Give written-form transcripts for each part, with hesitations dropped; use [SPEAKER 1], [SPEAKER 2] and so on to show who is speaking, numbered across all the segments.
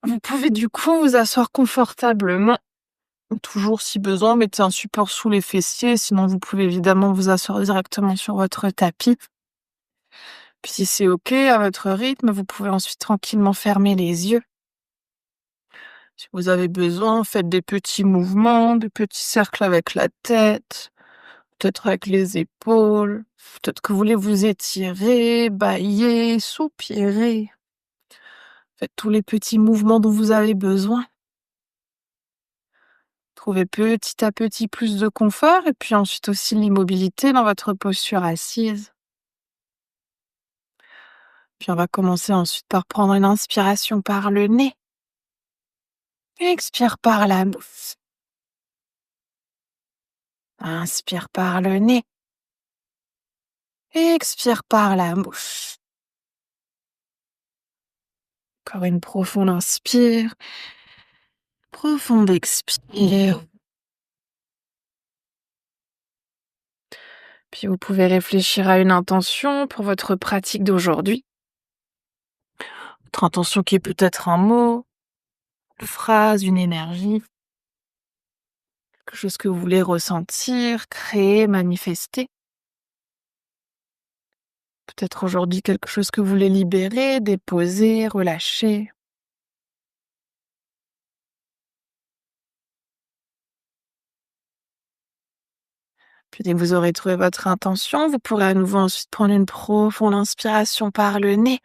[SPEAKER 1] Vous pouvez du coup vous asseoir confortablement. Toujours si besoin, mettez un support sous les fessiers, sinon vous pouvez évidemment vous asseoir directement sur votre tapis. Puis si c'est OK à votre rythme, vous pouvez ensuite tranquillement fermer les yeux. Si vous avez besoin, faites des petits mouvements, des petits cercles avec la tête, peut-être avec les épaules. Peut-être que vous voulez vous étirer, bâiller, soupirer. Faites tous les petits mouvements dont vous avez besoin. Trouvez petit à petit plus de confort et puis ensuite aussi l'immobilité dans votre posture assise. Puis on va commencer ensuite par prendre une inspiration par le nez. Expire par la bouche. Inspire par le nez. Expire par la bouche. Encore une profonde inspire. Profonde expire. Puis vous pouvez réfléchir à une intention pour votre pratique d'aujourd'hui. Votre intention qui est peut-être un mot, une phrase, une énergie. Quelque chose que vous voulez ressentir, créer, manifester. Peut-être aujourd'hui quelque chose que vous voulez libérer, déposer, relâcher. Puis dès que vous aurez trouvé votre intention, vous pourrez à nouveau ensuite prendre une profonde inspiration par le nez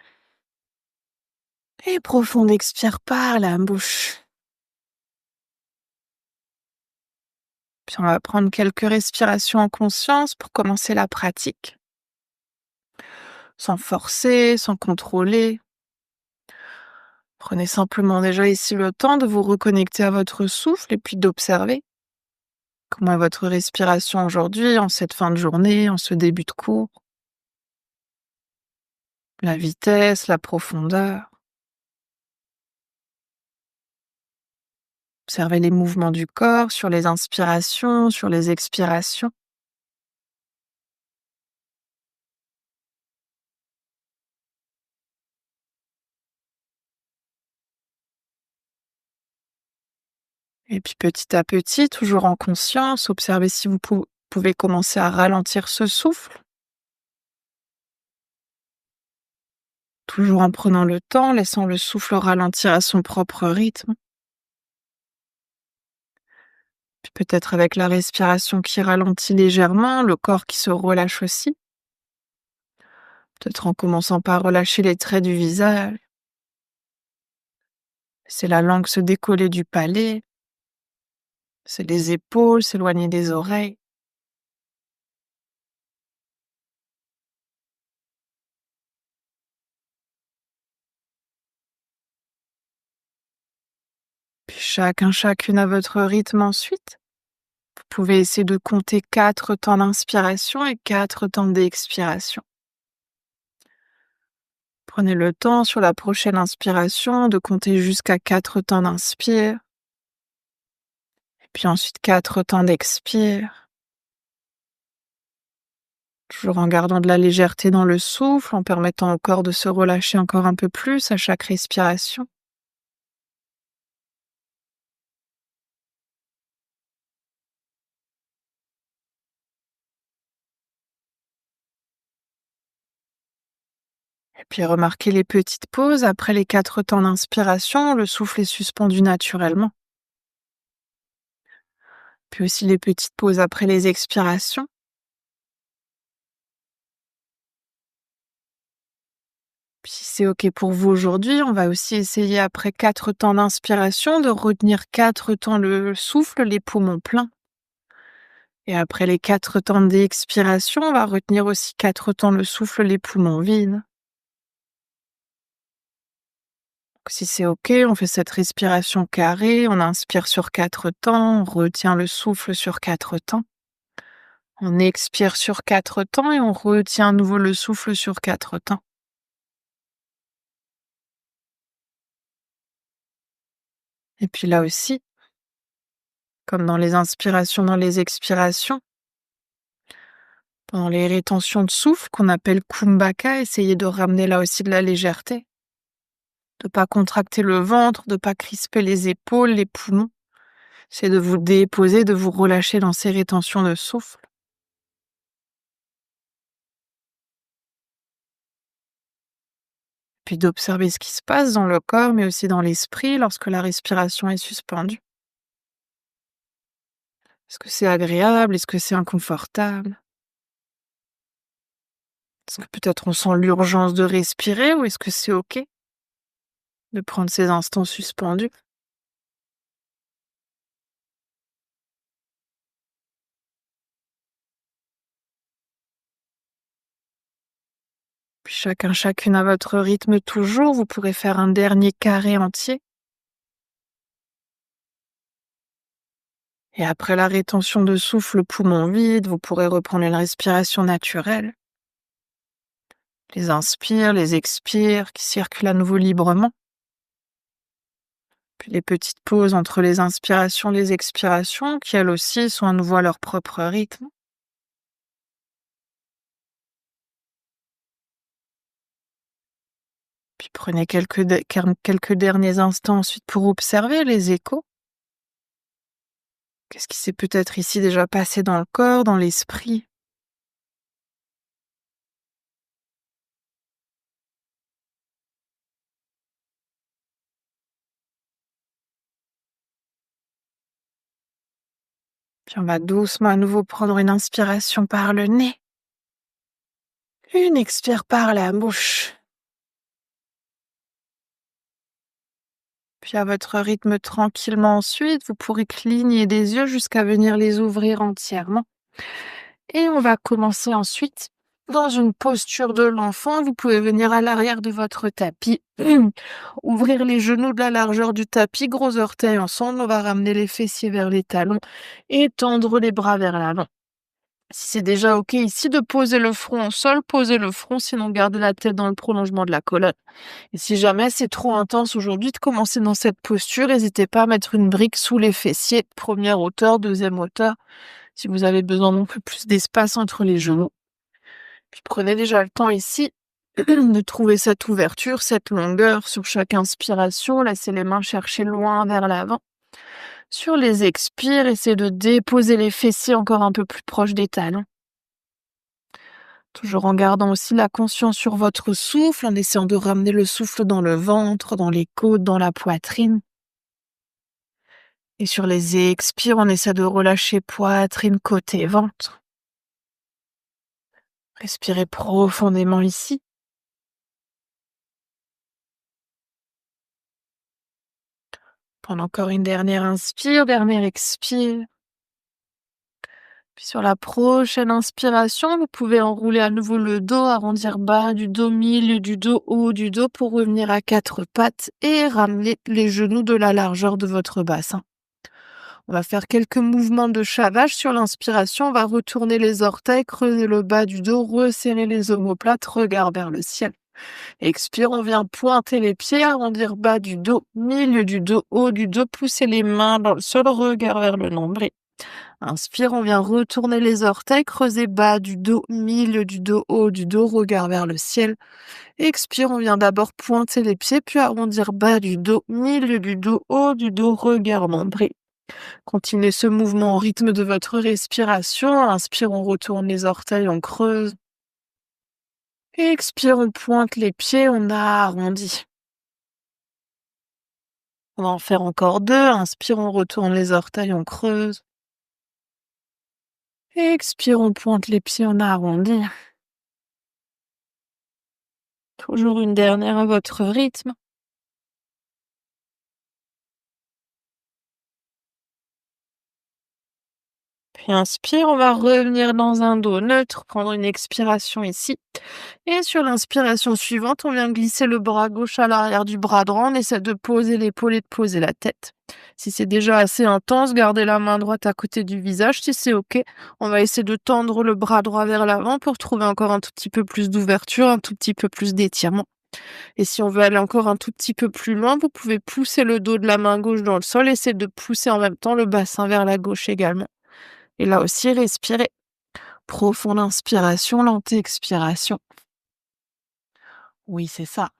[SPEAKER 1] et profonde expire par la bouche. Puis on va prendre quelques respirations en conscience pour commencer la pratique. Sans forcer, sans contrôler. Prenez simplement déjà ici le temps de vous reconnecter à votre souffle et puis d'observer comment est votre respiration aujourd'hui, en cette fin de journée, en ce début de cours. La vitesse, la profondeur. Observez les mouvements du corps sur les inspirations, sur les expirations. Et puis petit à petit, toujours en conscience, observez si vous pouvez commencer à ralentir ce souffle. Toujours en prenant le temps, laissant le souffle ralentir à son propre rythme. Puis peut-être avec la respiration qui ralentit légèrement, le corps qui se relâche aussi. Peut-être en commençant par relâcher les traits du visage. C'est la langue se décoller du palais. C'est les épaules s'éloigner des oreilles. Puis chacune à votre rythme ensuite. Vous pouvez essayer de compter 4 temps d'inspiration et 4 temps d'expiration. Prenez le temps sur la prochaine inspiration de compter jusqu'à 4 temps d'inspire. Et puis ensuite 4 temps d'expire. Toujours en gardant de la légèreté dans le souffle, en permettant au corps de se relâcher encore un peu plus à chaque respiration. Et puis remarquez les petites pauses. Après les 4 temps d'inspiration, le souffle est suspendu naturellement. Puis aussi les petites pauses après les expirations. Puis si c'est OK pour vous aujourd'hui, on va aussi essayer après 4 temps d'inspiration de retenir 4 temps le souffle, les poumons pleins. Et après les 4 temps d'expiration, on va retenir aussi 4 temps le souffle, les poumons vides. Si c'est OK, on fait cette respiration carrée, on inspire sur 4 temps, on retient le souffle sur 4 temps. On expire sur 4 temps et on retient à nouveau le souffle sur 4 temps. Et puis là aussi, comme dans les inspirations, dans les expirations, pendant les rétentions de souffle qu'on appelle kumbhaka, essayez de ramener là aussi de la légèreté. de pas contracter le ventre, de pas crisper les épaules, les poumons. C'est de vous déposer, de vous relâcher dans ces rétentions de souffle. Puis d'observer ce qui se passe dans le corps, mais aussi dans l'esprit lorsque la respiration est suspendue. Est-ce que c'est agréable? Est-ce que c'est inconfortable? Est-ce que peut-être on sent l'urgence de respirer ou est-ce que c'est OK de prendre ces instants suspendus? Puis chacun, chacune à votre rythme toujours, vous pourrez faire un dernier carré entier. Et après la rétention de souffle, poumon vide, vous pourrez reprendre une respiration naturelle. Les inspires, les expires qui circulent à nouveau librement. Puis les petites pauses entre les inspirations et les expirations qui elles aussi sont à nouveau à leur propre rythme. Puis prenez quelques derniers instants ensuite pour observer les échos. Qu'est-ce qui s'est peut-être ici déjà passé dans le corps, dans l'esprit? Puis on va doucement à nouveau prendre une inspiration par le nez, une expire par la bouche. Puis à votre rythme tranquillement ensuite, vous pourrez cligner des yeux jusqu'à venir les ouvrir entièrement. Et on va commencer ensuite dans une posture de l'enfant. Vous pouvez venir à l'arrière de votre tapis, ouvrir les genoux de la largeur du tapis, gros orteils ensemble. On va ramener les fessiers vers les talons et tendre les bras vers l'avant. Si c'est déjà OK ici de poser le front au sol, posez le front, sinon gardez la tête dans le prolongement de la colonne. Et si jamais c'est trop intense aujourd'hui de commencer dans cette posture, n'hésitez pas à mettre une brique sous les fessiers, première hauteur, deuxième hauteur, si vous avez besoin d'un peu plus d'espace entre les genoux. Puis prenez déjà le temps ici de trouver cette ouverture, cette longueur sur chaque inspiration. Laissez les mains chercher loin vers l'avant. Sur les expires, essayez de déposer les fessiers encore un peu plus proche des talons. Toujours en gardant aussi la conscience sur votre souffle, en essayant de ramener le souffle dans le ventre, dans les côtes, dans la poitrine. Et sur les expires, on essaie de relâcher poitrine, côte et ventre. Respirez profondément ici. Prendre encore une dernière inspire, dernière expire. Puis sur la prochaine inspiration, vous pouvez enrouler à nouveau le dos, arrondir bas du dos, milieu du dos, haut du dos pour revenir à quatre pattes et ramener les genoux de la largeur de votre bassin. On va faire quelques mouvements de chavage sur l'inspiration. On va retourner les orteils, creuser le bas du dos, resserrer les omoplates, regard vers le ciel. Expire, on vient pointer les pieds, arrondir bas du dos, milieu du dos, haut du dos, pousser les mains dans le sol, regard vers le nombril. Inspire, on vient retourner les orteils, creuser bas du dos, milieu du dos, haut du dos, regard vers le ciel. Expire, on vient d'abord pointer les pieds, puis arrondir bas du dos, milieu du dos, haut du dos, regard nombril. Continuez ce mouvement au rythme de votre respiration. Inspire, on retourne les orteils, on creuse. Expire, on pointe les pieds, on arrondit. On va en faire encore deux. Inspire, on retourne les orteils, on creuse. Expire, on pointe les pieds, on arrondit. Toujours une dernière à votre rythme. Puis inspire, on va revenir dans un dos neutre, prendre une expiration ici. Et sur l'inspiration suivante, on vient glisser le bras gauche à l'arrière du bras droit. On essaie de poser l'épaule et de poser la tête. Si c'est déjà assez intense, gardez la main droite à côté du visage. Si c'est OK, on va essayer de tendre le bras droit vers l'avant pour trouver encore un tout petit peu plus d'ouverture, un tout petit peu plus d'étirement. Et si on veut aller encore un tout petit peu plus loin, vous pouvez pousser le dos de la main gauche dans le sol, essayer de pousser en même temps le bassin vers la gauche également. Et là aussi, respirez. Profonde inspiration, lente expiration. Oui, c'est ça.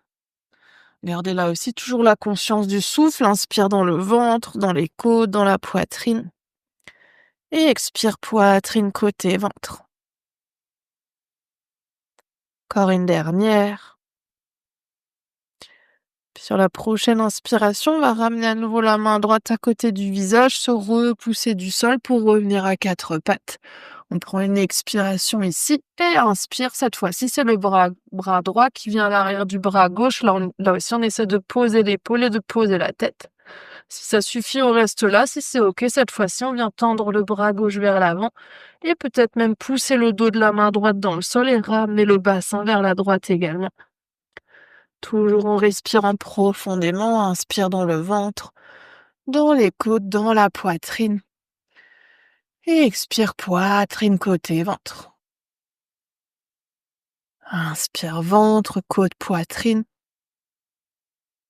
[SPEAKER 1] Gardez là aussi toujours la conscience du souffle. Inspire dans le ventre, dans les côtes, dans la poitrine. Et expire poitrine, côté, ventre. Encore une dernière. Puis sur la prochaine inspiration, on va ramener à nouveau la main droite à côté du visage, se repousser du sol pour revenir à quatre pattes. On prend une expiration ici et inspire. Cette fois-ci, c'est le bras droit qui vient à l'arrière du bras gauche. Là aussi, on essaie de poser l'épaule et de poser la tête. Si ça suffit, on reste là. Si c'est OK, cette fois-ci, on vient tendre le bras gauche vers l'avant et peut-être même pousser le dos de la main droite dans le sol et ramener le bassin vers la droite également. Toujours en respirant profondément, inspire dans le ventre, dans les côtes, dans la poitrine. Et expire poitrine, côté, ventre. Inspire ventre, côte, poitrine.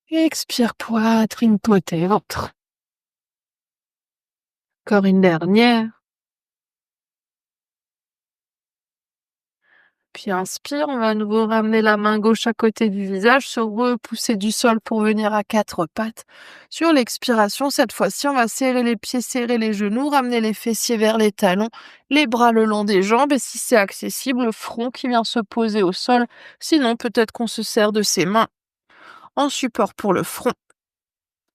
[SPEAKER 1] Expire poitrine, côté, ventre. Encore une dernière. Puis inspire, on va à nouveau ramener la main gauche à côté du visage, se repousser du sol pour venir à quatre pattes. Sur l'expiration, cette fois-ci, on va serrer les pieds, serrer les genoux, ramener les fessiers vers les talons, les bras le long des jambes et si c'est accessible, le front qui vient se poser au sol. Sinon, peut-être qu'on se sert de ses mains en support pour le front.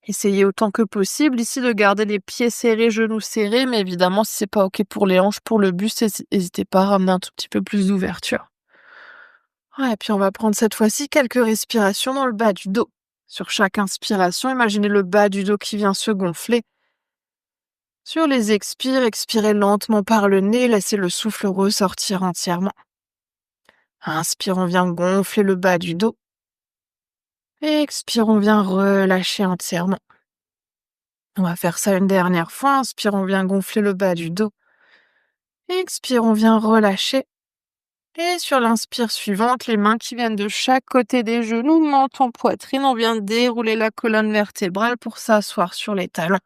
[SPEAKER 1] Essayez autant que possible ici de garder les pieds serrés, genoux serrés, mais évidemment, si c'est pas OK pour les hanches, pour le buste, n'hésitez pas à ramener un tout petit peu plus d'ouverture. Ouais, et puis on va prendre cette fois-ci quelques respirations dans le bas du dos. Sur chaque inspiration, imaginez le bas du dos qui vient se gonfler. Sur les expires, expirez lentement par le nez, laissez le souffle ressortir entièrement. Inspire, on vient gonfler le bas du dos. Expire, on vient relâcher entièrement. On va faire ça une dernière fois. Inspire, on vient gonfler le bas du dos. Expire, on vient relâcher. Et sur l'inspire suivante, les mains qui viennent de chaque côté des genoux, menton, poitrine, on vient dérouler la colonne vertébrale pour s'asseoir sur les talons.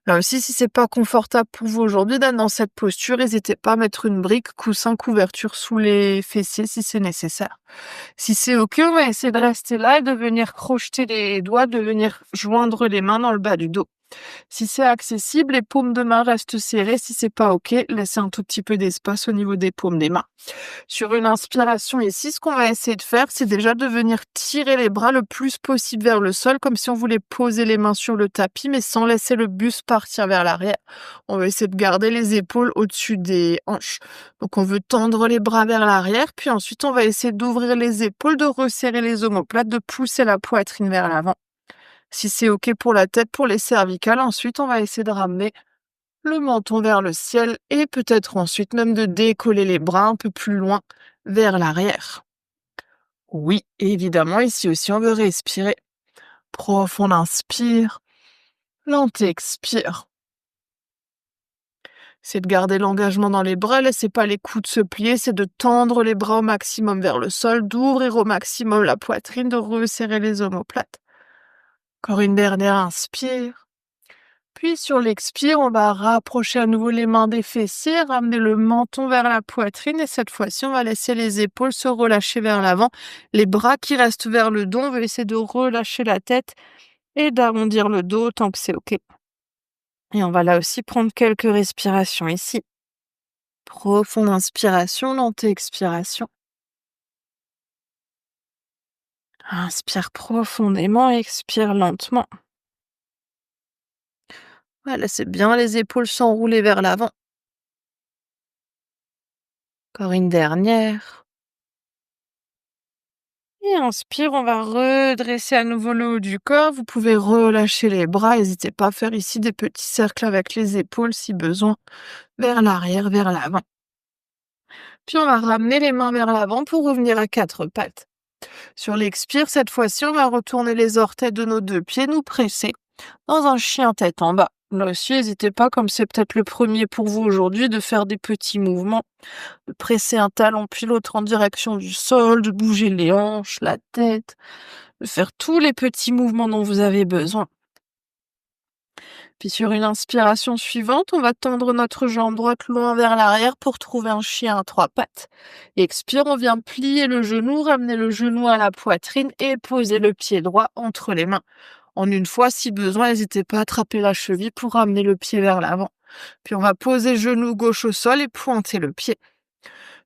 [SPEAKER 1] Là aussi, si c'est pas confortable pour vous aujourd'hui d'être dans cette posture, n'hésitez pas à mettre une brique, coussin, couverture sous les fessiers si c'est nécessaire. Si c'est OK, on va essayer de rester là et de venir crocheter les doigts, de venir joindre les mains dans le bas du dos. Si c'est accessible, les paumes de main restent serrées. Si c'est pas OK, laissez un tout petit peu d'espace au niveau des paumes des mains. Sur une inspiration ici, ce qu'on va essayer de faire, c'est déjà de venir tirer les bras le plus possible vers le sol, comme si on voulait poser les mains sur le tapis, mais sans laisser le buste partir vers l'arrière. On va essayer de garder les épaules au-dessus des hanches. Donc on veut tendre les bras vers l'arrière, puis ensuite on va essayer d'ouvrir les épaules, de resserrer les omoplates, de pousser la poitrine vers l'avant. Si c'est OK pour la tête, pour les cervicales, ensuite on va essayer de ramener le menton vers le ciel et peut-être ensuite même de décoller les bras un peu plus loin vers l'arrière. Oui, évidemment, ici aussi on veut respirer. Profond inspire, lent expire. C'est de garder l'engagement dans les bras, laissez pas les coudes se plier, c'est de tendre les bras au maximum vers le sol, d'ouvrir au maximum la poitrine, de resserrer les omoplates. Encore une dernière inspire. Puis sur l'expire, on va rapprocher à nouveau les mains des fessiers, ramener le menton vers la poitrine et cette fois-ci, on va laisser les épaules se relâcher vers l'avant. Les bras qui restent vers le dos, on va essayer de relâcher la tête et d'arrondir le dos tant que c'est OK. Et on va là aussi prendre quelques respirations ici. Profonde inspiration, lente expiration. Inspire profondément, expire lentement. Ouais, laissez bien les épaules s'enrouler vers l'avant. Encore une dernière. Et inspire, on va redresser à nouveau le haut du corps. Vous pouvez relâcher les bras. N'hésitez pas à faire ici des petits cercles avec les épaules si besoin. Vers l'arrière, vers l'avant. Puis on va ramener les mains vers l'avant pour revenir à quatre pattes. Sur l'expire, cette fois-ci, on va retourner les orteils de nos deux pieds, nous presser dans un chien tête en bas. Là aussi, n'hésitez pas, comme c'est peut-être le premier pour vous aujourd'hui, de faire des petits mouvements, de presser un talon puis l'autre en direction du sol, de bouger les hanches, la tête, de faire tous les petits mouvements dont vous avez besoin. Puis sur une inspiration suivante, on va tendre notre jambe droite loin vers l'arrière pour trouver un chien à trois pattes. Expire, on vient plier le genou, ramener le genou à la poitrine et poser le pied droit entre les mains. En une fois, si besoin, n'hésitez pas à attraper la cheville pour ramener le pied vers l'avant. Puis on va poser genou gauche au sol et pointer le pied.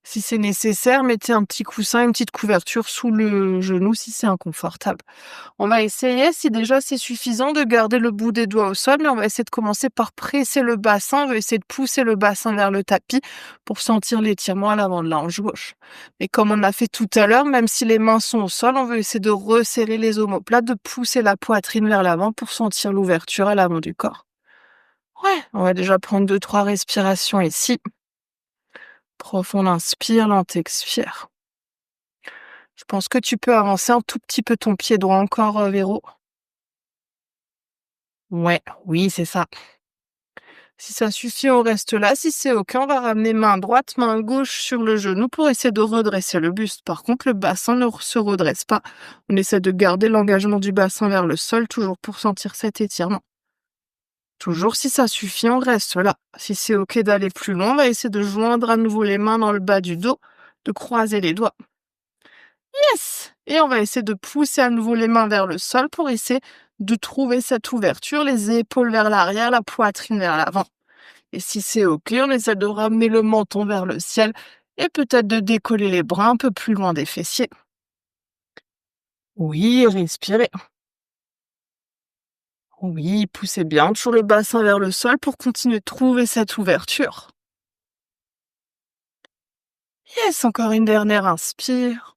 [SPEAKER 1] Si c'est nécessaire, mettez un petit coussin, une petite couverture sous le genou si c'est inconfortable. On va essayer, si déjà c'est suffisant, de garder le bout des doigts au sol, mais on va essayer de commencer par presser le bassin. On va essayer de pousser le bassin vers le tapis pour sentir l'étirement à l'avant de la hanche gauche. Mais comme on l'a fait tout à l'heure, même si les mains sont au sol, on veut essayer de resserrer les omoplates, de pousser la poitrine vers l'avant pour sentir l'ouverture à l'avant du corps. Ouais, on va déjà prendre 2-3 respirations ici. Profond inspire, lente expire. Je pense que tu peux avancer un tout petit peu ton pied droit encore, Véro. Ouais, oui, c'est ça. Si ça suffit, on reste là. Si c'est OK, on va ramener main droite, main gauche sur le genou pour essayer de redresser le buste. Par contre, le bassin ne se redresse pas. On essaie de garder l'engagement du bassin vers le sol, toujours pour sentir cet étirement. Toujours, si ça suffit, on reste là. Si c'est OK d'aller plus loin, on va essayer de joindre à nouveau les mains dans le bas du dos, de croiser les doigts. Yes! Et on va essayer de pousser à nouveau les mains vers le sol pour essayer de trouver cette ouverture, les épaules vers l'arrière, la poitrine vers l'avant. Et si c'est OK, on essaie de ramener le menton vers le ciel et peut-être de décoller les bras un peu plus loin des fessiers. Oui, respirez. Oui, poussez bien toujours le bassin vers le sol pour continuer de trouver cette ouverture. Yes, encore une dernière inspire.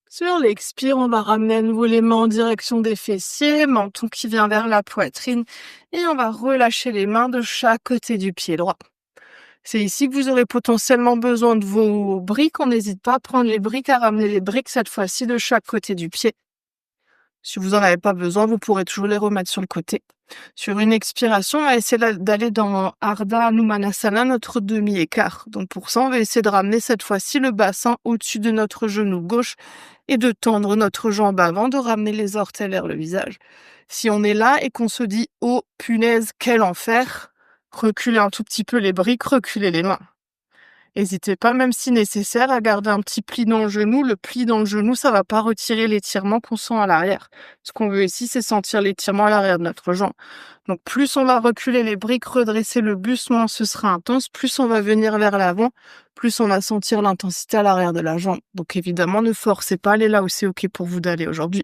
[SPEAKER 1] Sur l'expire, on va ramener à nouveau les mains en direction des fessiers, menton qui vient vers la poitrine, et on va relâcher les mains de chaque côté du pied droit. C'est ici que vous aurez potentiellement besoin de vos briques. On n'hésite pas à prendre les briques, à ramener les briques cette fois-ci de chaque côté du pied. Si vous n'en avez pas besoin, vous pourrez toujours les remettre sur le côté. Sur une expiration, on va essayer d'aller dans Ardha Hanumanasana, notre demi-écart. Donc pour ça, on va essayer de ramener cette fois-ci le bassin au-dessus de notre genou gauche et de tendre notre jambe avant, de ramener les orteils vers le visage. Si on est là et qu'on se dit «Oh punaise, quel enfer!», reculez un tout petit peu les briques, reculez les mains. N'hésitez pas, même si nécessaire, à garder un petit pli dans le genou. Le pli dans le genou, ça va pas retirer l'étirement qu'on sent à l'arrière. Ce qu'on veut ici, c'est sentir l'étirement à l'arrière de notre jambe. Donc plus on va reculer les briques, redresser le buste, moins ce sera intense. Plus on va venir vers l'avant, plus on va sentir l'intensité à l'arrière de la jambe. Donc évidemment, ne forcez pas, allez là où c'est OK pour vous d'aller aujourd'hui.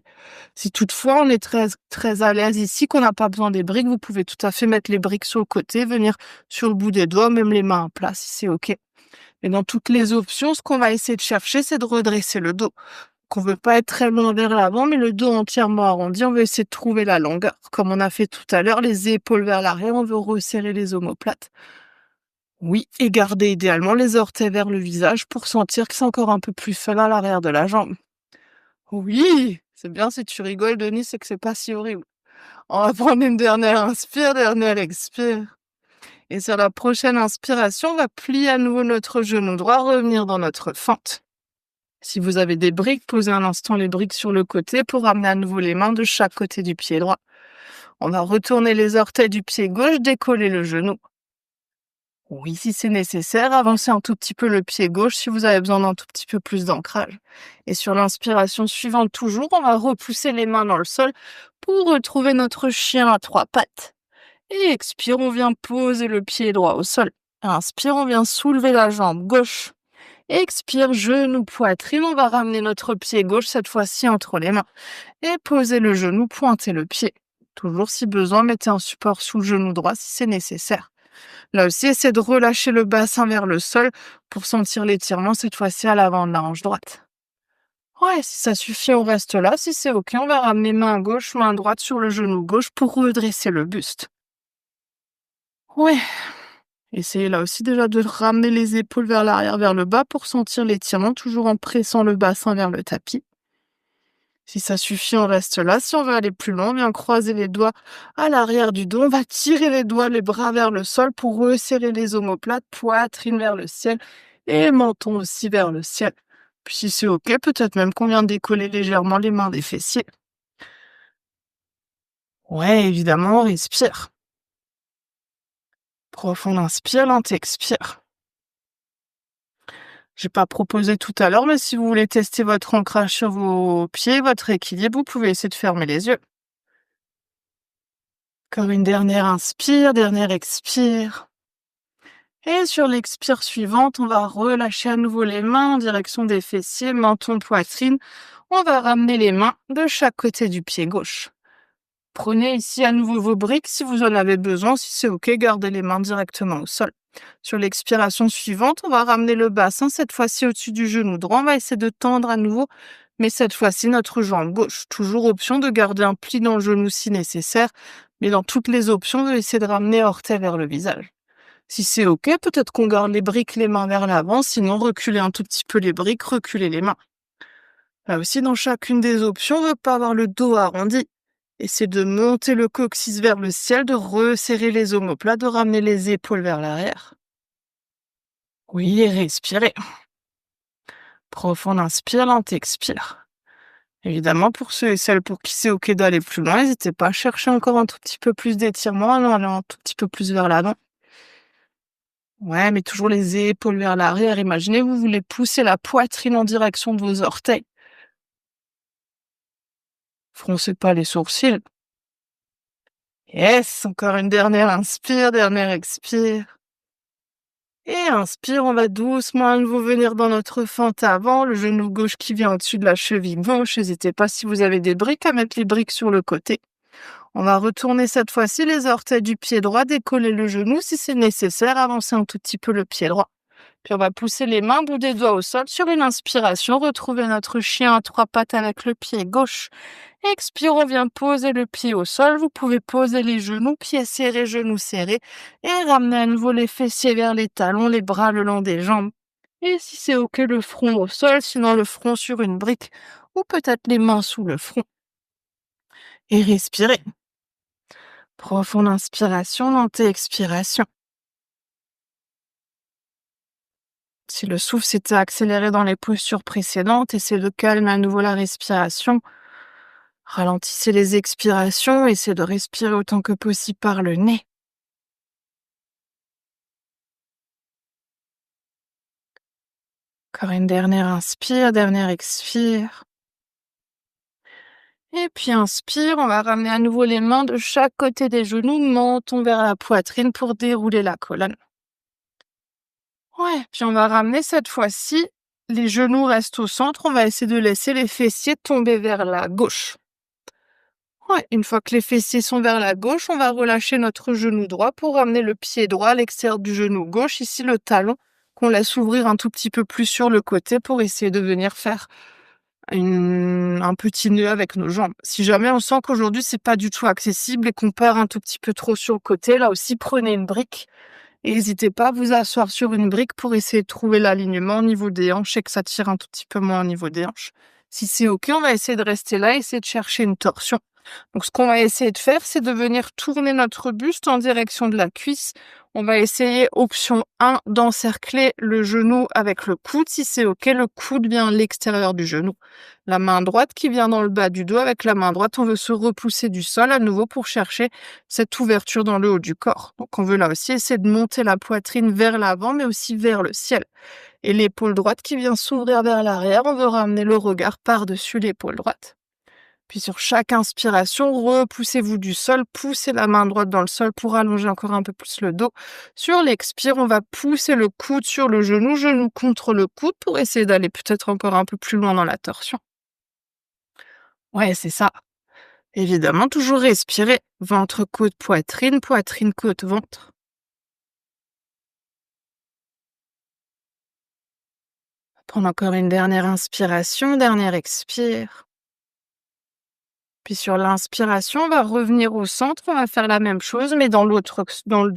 [SPEAKER 1] Si toutefois on est très, très à l'aise ici, qu'on n'a pas besoin des briques, vous pouvez tout à fait mettre les briques sur le côté, venir sur le bout des doigts, même les mains à plat si c'est OK. Mais dans toutes les options, ce qu'on va essayer de chercher, c'est de redresser le dos. Qu'on veut pas être très loin vers l'avant, mais le dos entièrement arrondi. On veut essayer de trouver la longueur. Comme on a fait tout à l'heure, les épaules vers l'arrière, on veut resserrer les omoplates. Oui, et garder idéalement les orteils vers le visage pour sentir que c'est encore un peu plus fin à l'arrière de la jambe. Oui, c'est bien si tu rigoles, Denis, c'est que c'est pas si horrible. On va prendre une dernière inspire, dernière expire. Et sur la prochaine inspiration, on va plier à nouveau notre genou droit, revenir dans notre fente. Si vous avez des briques, posez un instant les briques sur le côté pour ramener à nouveau les mains de chaque côté du pied droit. On va retourner les orteils du pied gauche, décoller le genou. Oui, si c'est nécessaire, avancez un tout petit peu le pied gauche si vous avez besoin d'un tout petit peu plus d'ancrage. Et sur l'inspiration suivante toujours, on va repousser les mains dans le sol pour retrouver notre chien à trois pattes. Et expire, on vient poser le pied droit au sol. Inspire, on vient soulever la jambe gauche. Expire, genou, poitrine. On va ramener notre pied gauche cette fois-ci entre les mains. Et poser le genou, pointer le pied. Toujours si besoin, mettez un support sous le genou droit si c'est nécessaire. Là aussi, essayez de relâcher le bassin vers le sol pour sentir l'étirement cette fois-ci à l'avant de la hanche droite. Ouais, si ça suffit, on reste là. Si c'est OK, on va ramener main gauche, main droite sur le genou gauche pour redresser le buste. Ouais, essayez là aussi déjà de ramener les épaules vers l'arrière, vers le bas pour sentir l'étirement, toujours en pressant le bassin vers le tapis. Si ça suffit, on reste là. Si on veut aller plus loin, on vient croiser les doigts à l'arrière du dos. On va tirer les doigts, les bras vers le sol pour resserrer les omoplates, poitrine vers le ciel et menton aussi vers le ciel. Puis si c'est OK, peut-être même qu'on vient décoller légèrement les mains des fessiers. Ouais, évidemment, on respire. Profond inspire, lent expire. J'ai pas proposé tout à l'heure, mais si vous voulez tester votre ancrage sur vos pieds, votre équilibre, vous pouvez essayer de fermer les yeux. Encore une dernière inspire, dernière expire. Et sur l'expire suivante, on va relâcher à nouveau les mains en direction des fessiers, menton, poitrine. On va ramener les mains de chaque côté du pied gauche. Prenez ici à nouveau vos briques si vous en avez besoin. Si c'est OK, gardez les mains directement au sol. Sur l'expiration suivante, on va ramener le bassin, cette fois-ci au-dessus du genou droit. On va essayer de tendre à nouveau, mais cette fois-ci notre jambe gauche. Toujours option de garder un pli dans le genou si nécessaire, mais dans toutes les options, de essayer de ramener orteil vers le visage. Si c'est OK, peut-être qu'on garde les briques, les mains vers l'avant, sinon reculez un tout petit peu les briques, reculez les mains. Là aussi, dans chacune des options, on ne veut pas avoir le dos arrondi. Essayez de monter le coccyx vers le ciel, de resserrer les omoplates, de ramener les épaules vers l'arrière. Oui, et respirez. Profond inspire, lent expire. Évidemment, pour ceux et celles pour qui c'est OK d'aller plus loin, n'hésitez pas à chercher encore un tout petit peu plus d'étirement, en allant un tout petit peu plus vers l'avant. Ouais, mais toujours les épaules vers l'arrière. Imaginez, vous voulez pousser la poitrine en direction de vos orteils. Froncez pas les sourcils. Yes, encore une dernière inspire, dernière expire. Et inspire, on va doucement à nouveau venir dans notre fente avant, le genou gauche qui vient au-dessus de la cheville gauche. N'hésitez pas si vous avez des briques à mettre les briques sur le côté. On va retourner cette fois-ci les orteils du pied droit, décoller le genou si c'est nécessaire, avancer un tout petit peu le pied droit. Puis on va pousser les mains, bout des doigts au sol sur une inspiration, retrouver notre chien à trois pattes avec le pied gauche. Expire, on vient poser le pied au sol. Vous pouvez poser les genoux, pieds serrés, genoux serrés. Et ramener à nouveau les fessiers vers les talons, les bras le long des jambes. Et si c'est OK, le front au sol, sinon le front sur une brique. Ou peut-être les mains sous le front. Et respirez. Profonde inspiration, lente expiration. Si le souffle s'était accéléré dans les postures précédentes, essayez de calmer à nouveau la respiration. Ralentissez les expirations, essayez de respirer autant que possible par le nez. Encore une dernière inspire, dernière expire. Et puis inspire, on va ramener à nouveau les mains de chaque côté des genoux, menton vers la poitrine pour dérouler la colonne. Ouais, puis on va ramener cette fois-ci, les genoux restent au centre, on va essayer de laisser les fessiers tomber vers la gauche. Ouais, une fois que les fessiers sont vers la gauche, on va relâcher notre genou droit pour ramener le pied droit à l'extérieur du genou gauche, ici le talon, qu'on laisse ouvrir un tout petit peu plus sur le côté pour essayer de venir faire un petit nœud avec nos jambes. Si jamais on sent qu'aujourd'hui c'est pas du tout accessible et qu'on perd un tout petit peu trop sur le côté, là aussi prenez une brique et n'hésitez pas à vous asseoir sur une brique pour essayer de trouver l'alignement au niveau des hanches et que ça tire un tout petit peu moins au niveau des hanches. Si c'est OK, on va essayer de rester là, essayer de chercher une torsion. Donc ce qu'on va essayer de faire, c'est de venir tourner notre buste en direction de la cuisse. On va essayer, option 1, d'encercler le genou avec le coude. Si c'est OK, le coude vient à l'extérieur du genou. La main droite qui vient dans le bas du dos. Avec la main droite, on veut se repousser du sol à nouveau pour chercher cette ouverture dans le haut du corps. Donc on veut là aussi essayer de monter la poitrine vers l'avant, mais aussi vers le ciel. Et l'épaule droite qui vient s'ouvrir vers l'arrière, on veut ramener le regard par-dessus l'épaule droite. Puis sur chaque inspiration, repoussez-vous du sol, poussez la main droite dans le sol pour allonger encore un peu plus le dos. Sur l'expire, on va pousser le coude sur le genou, genou contre le coude pour essayer d'aller peut-être encore un peu plus loin dans la torsion. Ouais, c'est ça. Évidemment, toujours respirer. Ventre, côte, poitrine, poitrine, côte, ventre. Prendre encore une dernière inspiration, dernière expire. Puis sur l'inspiration, on va revenir au centre, on va faire la même chose, mais de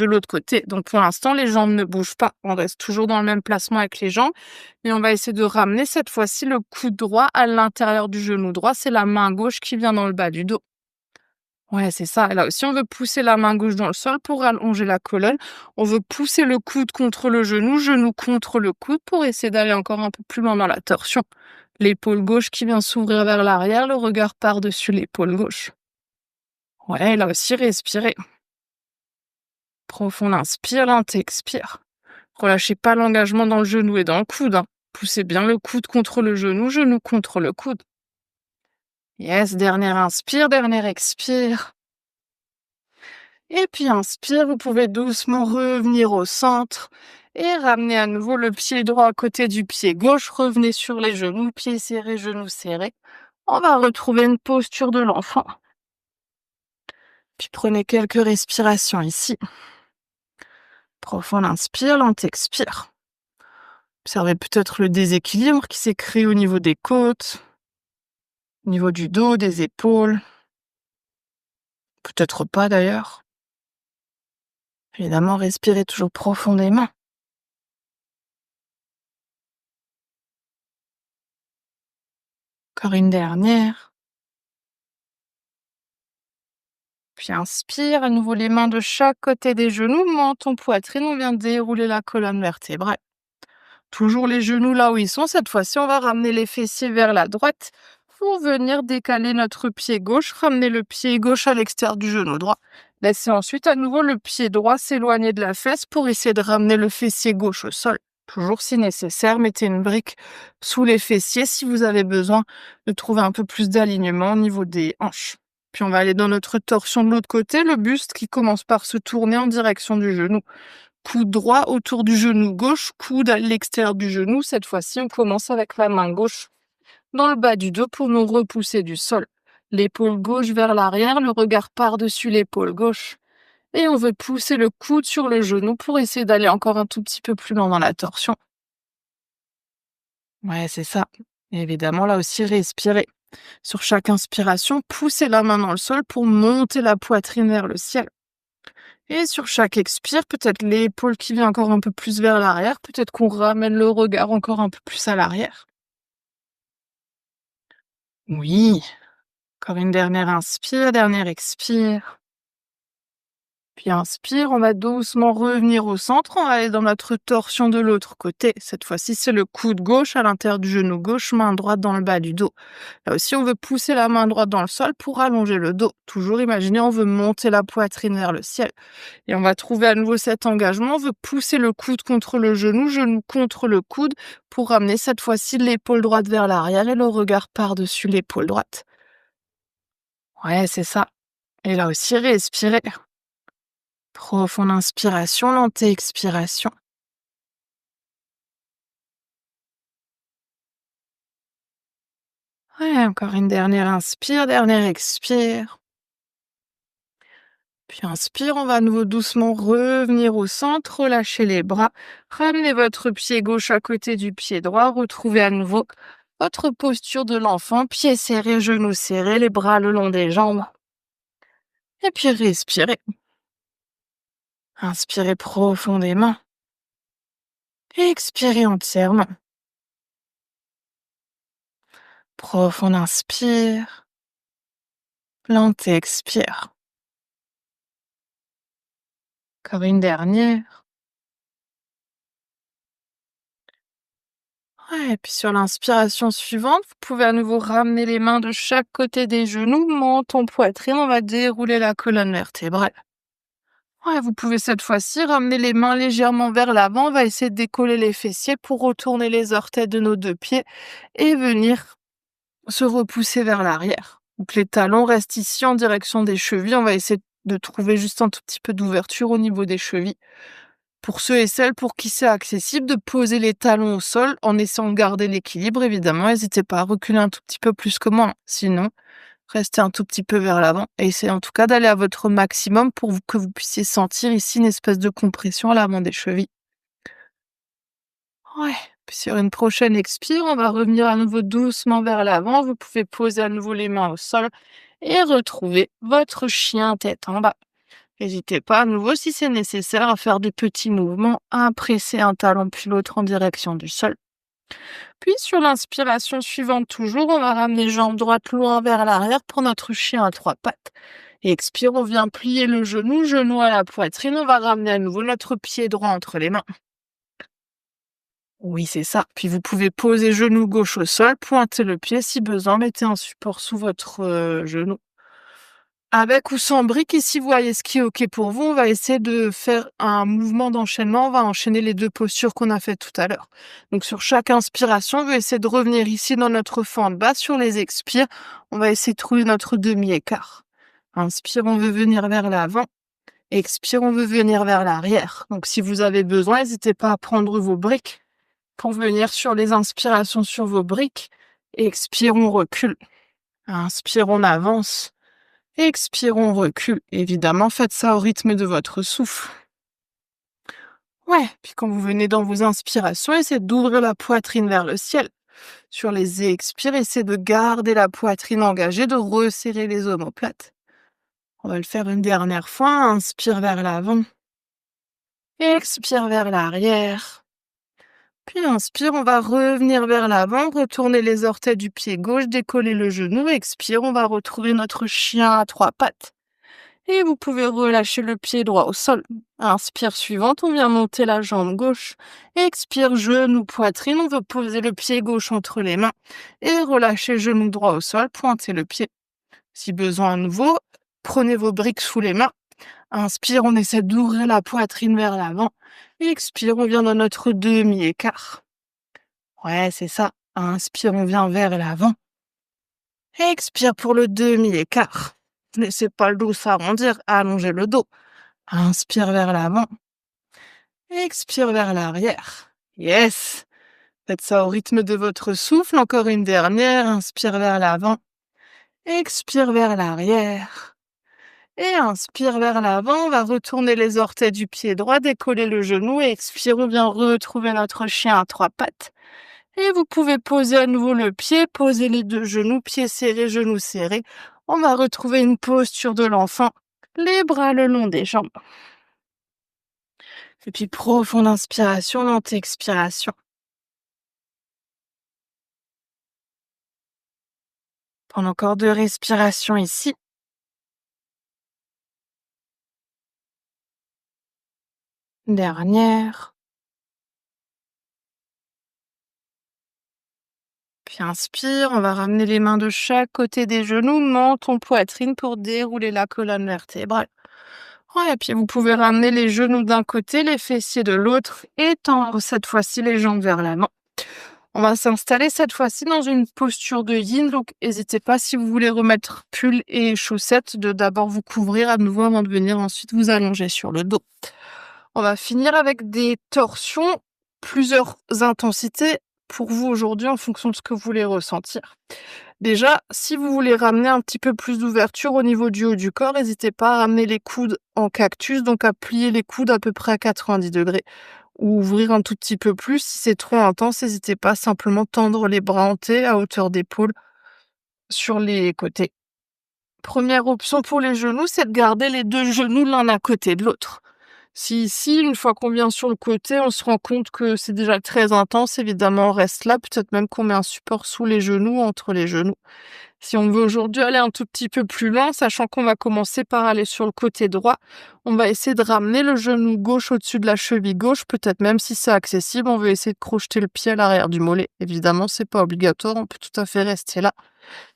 [SPEAKER 1] l'autre côté. Donc pour l'instant, les jambes ne bougent pas. On reste toujours dans le même placement avec les jambes, mais on va essayer de ramener cette fois-ci le coude droit à l'intérieur du genou droit. C'est la main gauche qui vient dans le bas du dos. Ouais, c'est ça. Et là aussi, on veut pousser la main gauche dans le sol pour allonger la colonne. On veut pousser le coude contre le genou contre le coude pour essayer d'aller encore un peu plus loin dans la torsion. L'épaule gauche qui vient s'ouvrir vers l'arrière, le regard par-dessus l'épaule gauche. Ouais, là aussi, respirez. Profond inspire, lent expire. Relâchez pas l'engagement dans le genou et dans le coude, hein. Poussez bien le coude contre le genou contre le coude. Yes, dernière inspire, dernière expire. Et puis inspire, vous pouvez doucement revenir au centre et ramener à nouveau le pied droit à côté du pied gauche. Revenez sur les genoux, pieds serrés, genoux serrés. On va retrouver une posture de l'enfant. Puis prenez quelques respirations ici. Profond inspire, lent expire. Observez peut-être le déséquilibre qui s'est créé au niveau des côtes, au niveau du dos, des épaules. Peut-être pas d'ailleurs. Évidemment, respirez toujours profondément. Encore une dernière. Puis inspire, à nouveau les mains de chaque côté des genoux, menton, poitrine. On vient dérouler la colonne vertébrale. Toujours les genoux là où ils sont. Cette fois-ci, on va ramener les fessiers vers la droite pour venir décaler notre pied gauche. Ramener le pied gauche à l'extérieur du genou droit. Laissez ensuite à nouveau le pied droit s'éloigner de la fesse pour essayer de ramener le fessier gauche au sol. Toujours si nécessaire, mettez une brique sous les fessiers si vous avez besoin de trouver un peu plus d'alignement au niveau des hanches. Puis on va aller dans notre torsion de l'autre côté, le buste qui commence par se tourner en direction du genou. Coude droit autour du genou gauche, coude à l'extérieur du genou. Cette fois-ci, on commence avec la main gauche dans le bas du dos pour nous repousser du sol. L'épaule gauche vers l'arrière, le regard par-dessus l'épaule gauche. Et on veut pousser le coude sur le genou pour essayer d'aller encore un tout petit peu plus loin dans la torsion. Ouais, c'est ça. Et évidemment, là aussi, respirez. Sur chaque inspiration, poussez la main dans le sol pour monter la poitrine vers le ciel. Et sur chaque expire, peut-être l'épaule qui vient encore un peu plus vers l'arrière, peut-être qu'on ramène le regard encore un peu plus à l'arrière. Oui, encore une dernière inspire, dernière expire. Puis inspire, on va doucement revenir au centre, on va aller dans notre torsion de l'autre côté. Cette fois-ci, c'est le coude gauche à l'intérieur du genou gauche, main droite dans le bas du dos. Là aussi, on veut pousser la main droite dans le sol pour allonger le dos. Toujours imaginez, on veut monter la poitrine vers le ciel. Et on va trouver à nouveau cet engagement, on veut pousser le coude contre le genou contre le coude pour ramener cette fois-ci l'épaule droite vers l'arrière et le regard par-dessus l'épaule droite. Ouais, c'est ça. Et là aussi, respirez. Profonde inspiration, lente expiration. Ouais, encore une dernière inspire, dernière expire. Puis inspire, on va à nouveau doucement revenir au centre, relâcher les bras, ramenez votre pied gauche à côté du pied droit, retrouvez à nouveau votre posture de l'enfant, pieds serrés, genoux serrés, les bras le long des jambes. Et puis respirez. Inspirez profondément. Expirez entièrement. Profond inspire. Lente expire. Encore une dernière. Ouais, et puis sur l'inspiration suivante, vous pouvez à nouveau ramener les mains de chaque côté des genoux, menton, poitrine. On va dérouler la colonne vertébrale. Ouais, vous pouvez cette fois-ci ramener les mains légèrement vers l'avant. On va essayer de décoller les fessiers pour retourner les orteils de nos deux pieds et venir se repousser vers l'arrière. Donc les talons restent ici en direction des chevilles. On va essayer de trouver juste un tout petit peu d'ouverture au niveau des chevilles. Pour ceux et celles pour qui c'est accessible, de poser les talons au sol en essayant de garder l'équilibre, évidemment. N'hésitez pas à reculer un tout petit peu plus que moi. Sinon, restez un tout petit peu vers l'avant et essayez en tout cas d'aller à votre maximum pour que vous puissiez sentir ici une espèce de compression à l'avant des chevilles. Ouais. Puis sur une prochaine expire, on va revenir à nouveau doucement vers l'avant. Vous pouvez poser à nouveau les mains au sol et retrouver votre chien tête en bas. N'hésitez pas à nouveau, si c'est nécessaire, à faire des petits mouvements, à presser un talon puis l'autre en direction du sol. Puis sur l'inspiration suivante toujours, on va ramener jambe droite loin vers l'arrière pour notre chien à trois pattes. Et expire, on vient plier le genou à la poitrine. On va ramener à nouveau notre pied droit entre les mains. Oui, c'est ça. Puis vous pouvez poser genou gauche au sol, pointer le pied si besoin, mettez un support sous votre genou. Avec ou sans briques, ici, vous voyez ce qui est OK pour vous. On va essayer de faire un mouvement d'enchaînement. On va enchaîner les 2 postures qu'on a faites tout à l'heure. Donc sur chaque inspiration, on va essayer de revenir ici dans notre fente basse. Sur les expires, on va essayer de trouver notre demi-écart. Inspire, on veut venir vers l'avant. Expire, on veut venir vers l'arrière. Donc si vous avez besoin, n'hésitez pas à prendre vos briques pour venir sur les inspirations sur vos briques. Expire, on recule. Inspire, on avance. Expire, on recule. Évidemment, faites ça au rythme de votre souffle. Ouais, puis quand vous venez dans vos inspirations, essayez d'ouvrir la poitrine vers le ciel. Sur les expires, essayez de garder la poitrine engagée, de resserrer les omoplates. On va le faire une dernière fois. Inspire vers l'avant. Expire vers l'arrière. Puis inspire, on va revenir vers l'avant, retourner les orteils du pied gauche, décoller le genou. Expire, on va retrouver notre chien à 3 pattes. Et vous pouvez relâcher le pied droit au sol. Inspire suivante, on vient monter la jambe gauche. Expire, genou, poitrine, on veut poser le pied gauche entre les mains. Et relâcher genou droit au sol, pointez le pied. Si besoin à nouveau, prenez vos briques sous les mains. Inspire, on essaie d'ouvrir la poitrine vers l'avant. Expire, on vient dans notre demi-écart. Ouais, c'est ça. Inspire, on vient vers l'avant. Expire pour le demi-écart. Ne laissez pas le dos s'arrondir, allongez le dos. Inspire vers l'avant. Expire vers l'arrière. Yes! Faites ça au rythme de votre souffle. Encore une dernière. Inspire vers l'avant. Expire vers l'arrière. Et inspire vers l'avant. On va retourner les orteils du pied droit, décoller le genou. Et expire, on vient retrouver notre chien à 3 pattes. Et vous pouvez poser à nouveau le pied, poser les 2 genoux, pieds serrés, genoux serrés. On va retrouver une posture de l'enfant, les bras le long des jambes. Et puis profonde inspiration, lente expiration. Prendre encore 2 respirations ici. Dernière. Puis inspire, on va ramener les mains de chaque côté des genoux, menton, poitrine pour dérouler la colonne vertébrale. Ouais, et puis vous pouvez ramener les genoux d'un côté, les fessiers de l'autre, et tendre cette fois-ci les jambes vers l'avant. On va s'installer cette fois-ci dans une posture de yin, donc n'hésitez pas si vous voulez remettre pull et chaussettes de d'abord vous couvrir à nouveau avant de venir ensuite vous allonger sur le dos. On va finir avec des torsions, plusieurs intensités pour vous aujourd'hui en fonction de ce que vous voulez ressentir. Déjà, si vous voulez ramener un petit peu plus d'ouverture au niveau du haut du corps, n'hésitez pas à ramener les coudes en cactus, donc à plier les coudes à peu près à 90 degrés. Ou ouvrir un tout petit peu plus. Si c'est trop intense, n'hésitez pas à simplement tendre les bras en T à hauteur d'épaule sur les côtés. Première option pour les genoux, c'est de garder les 2 genoux l'un à côté de l'autre. Si ici, une fois qu'on vient sur le côté, on se rend compte que c'est déjà très intense, évidemment, on reste là. Peut-être même qu'on met un support sous les genoux, entre les genoux. Si on veut aujourd'hui aller un tout petit peu plus loin, sachant qu'on va commencer par aller sur le côté droit, on va essayer de ramener le genou gauche au-dessus de la cheville gauche, peut-être même si c'est accessible, on veut essayer de crocheter le pied à l'arrière du mollet. Évidemment, c'est pas obligatoire, on peut tout à fait rester là.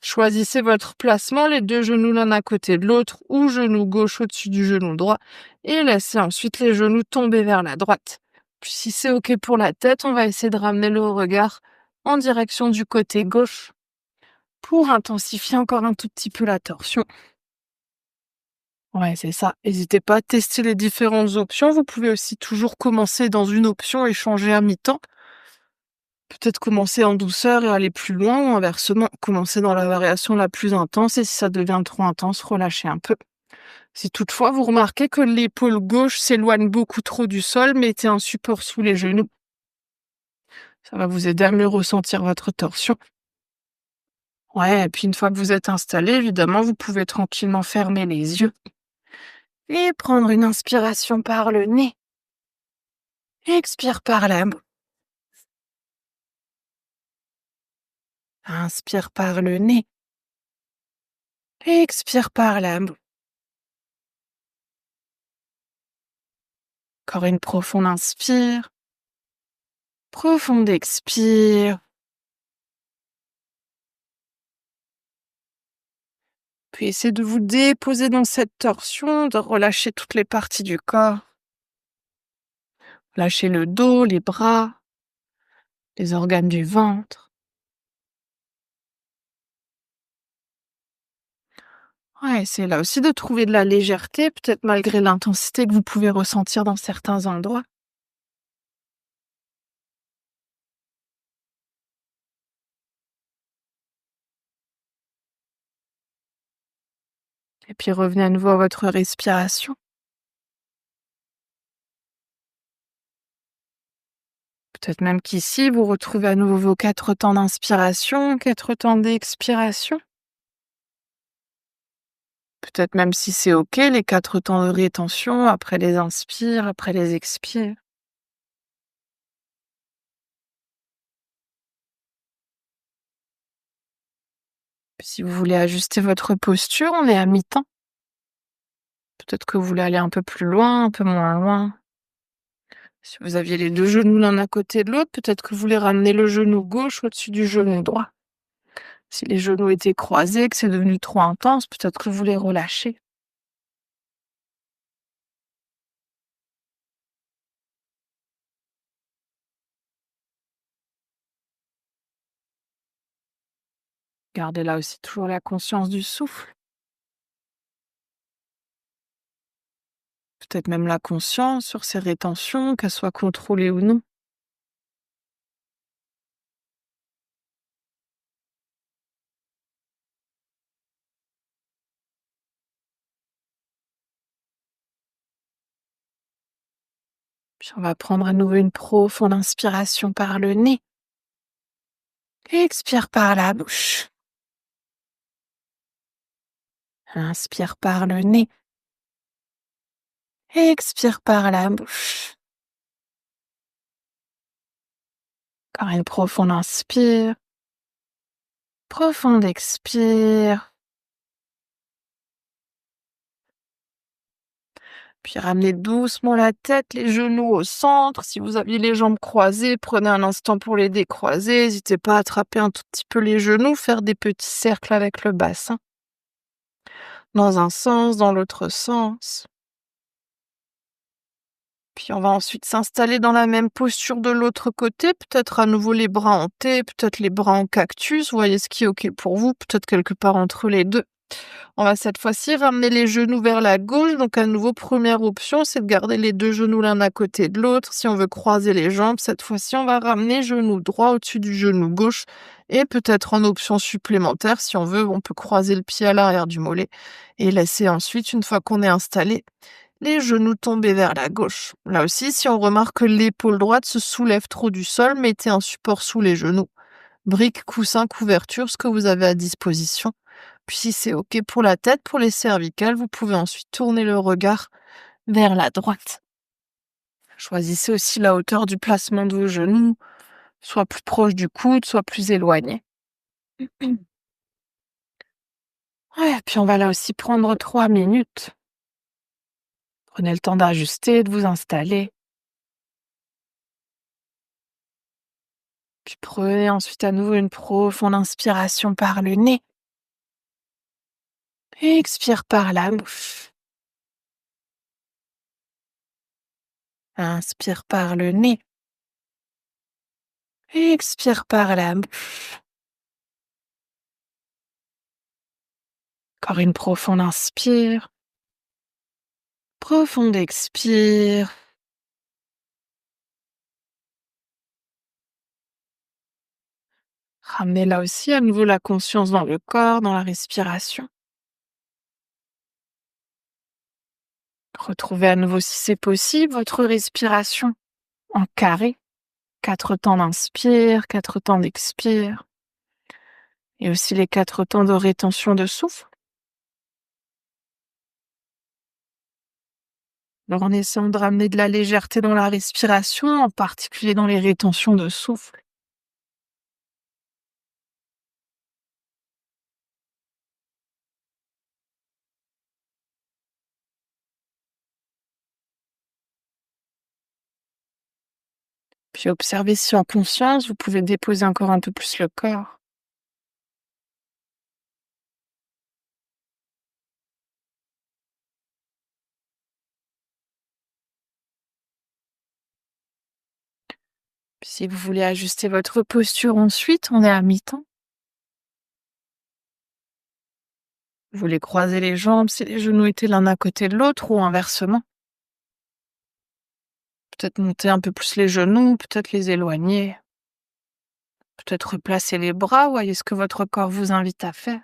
[SPEAKER 1] Choisissez votre placement, les 2 genoux l'un à côté de l'autre, ou genou gauche au-dessus du genou droit, et laissez ensuite les genoux tomber vers la droite. Puis si c'est OK pour la tête, on va essayer de ramener le regard en direction du côté gauche pour intensifier encore un tout petit peu la torsion. Ouais, c'est ça. N'hésitez pas à tester les différentes options. Vous pouvez aussi toujours commencer dans une option et changer à mi-temps. Peut-être commencer en douceur et aller plus loin, ou inversement, commencer dans la variation la plus intense et si ça devient trop intense, relâchez un peu. Si toutefois vous remarquez que l'épaule gauche s'éloigne beaucoup trop du sol, mettez un support sous les genoux. Ça va vous aider à mieux ressentir votre torsion. Ouais, et puis une fois que vous êtes installé, évidemment, vous pouvez tranquillement fermer les yeux et prendre une inspiration par le nez. Expire par la bouche. Inspire par le nez. Expire par la bouche. Encore une profonde inspire. Profonde expire. Puis essayez de vous déposer dans cette torsion, de relâcher toutes les parties du corps. Lâchez le dos, les bras, les organes du ventre. Ouais, essayez là aussi de trouver de la légèreté, peut-être malgré l'intensité que vous pouvez ressentir dans certains endroits. Et puis revenez à nouveau à votre respiration. Peut-être même qu'ici, vous retrouvez à nouveau vos 4 temps d'inspiration, 4 temps d'expiration. Peut-être même si c'est OK, les 4 temps de rétention après les inspires, après les expires. Puis si vous voulez ajuster votre posture, on est à mi-temps. Peut-être que vous voulez aller un peu plus loin, un peu moins loin. Si vous aviez les 2 genoux l'un à côté de l'autre, peut-être que vous voulez ramener le genou gauche au-dessus du genou droit. Si les genoux étaient croisés, que c'est devenu trop intense, peut-être que vous les relâchez. Gardez là aussi toujours la conscience du souffle. Peut-être même la conscience sur ces rétentions, qu'elles soient contrôlées ou non. Puis on va prendre à nouveau une profonde inspiration par le nez. Expire par la bouche. Inspire par le nez. Expire par la bouche. Encore une profonde inspire. Profonde expire. Puis ramenez doucement la tête, les genoux au centre. Si vous aviez les jambes croisées, prenez un instant pour les décroiser. N'hésitez pas à attraper un tout petit peu les genoux, faire des petits cercles avec le bassin. Dans un sens, dans l'autre sens. Puis on va ensuite s'installer dans la même posture de l'autre côté, peut-être à nouveau les bras en T, peut-être les bras en cactus, vous voyez ce qui est OK pour vous, peut-être quelque part entre les deux. On va cette fois-ci ramener les genoux vers la gauche, donc à nouveau première option, c'est de garder les 2 genoux l'un à côté de l'autre. Si on veut croiser les jambes, cette fois-ci, on va ramener genou droit au-dessus du genou gauche et peut-être en option supplémentaire, si on veut, on peut croiser le pied à l'arrière du mollet et laisser ensuite, une fois qu'on est installé, les genoux tombés vers la gauche. Là aussi, si on remarque que l'épaule droite se soulève trop du sol, mettez un support sous les genoux. Briques, coussins, couverture, ce que vous avez à disposition. Puis si c'est OK pour la tête, pour les cervicales, vous pouvez ensuite tourner le regard vers la droite. Choisissez aussi la hauteur du placement de vos genoux, soit plus proche du coude, soit plus éloigné. Ouais, puis on va là aussi prendre 3 minutes. Prenez le temps d'ajuster, de vous installer. Puis prenez ensuite à nouveau une profonde inspiration par le nez. Expire par la bouche. Inspire par le nez. Expire par la bouche. Encore une profonde inspire. Profonde expire. Ramenez là aussi à nouveau la conscience dans le corps, dans la respiration. Retrouvez à nouveau, si c'est possible, votre respiration en carré. 4 temps d'inspire, 4 temps d'expire. Et aussi les 4 temps de rétention de souffle. Alors en essayant de ramener de la légèreté dans la respiration, en particulier dans les rétentions de souffle. Puis observez si en conscience, vous pouvez déposer encore un peu plus le corps. Si vous voulez ajuster votre posture ensuite, on est à mi-temps. Vous voulez croiser les jambes si les genoux étaient l'un à côté de l'autre ou inversement. Peut-être monter un peu plus les genoux, peut-être les éloigner, peut-être replacer les bras, voyez ce que votre corps vous invite à faire.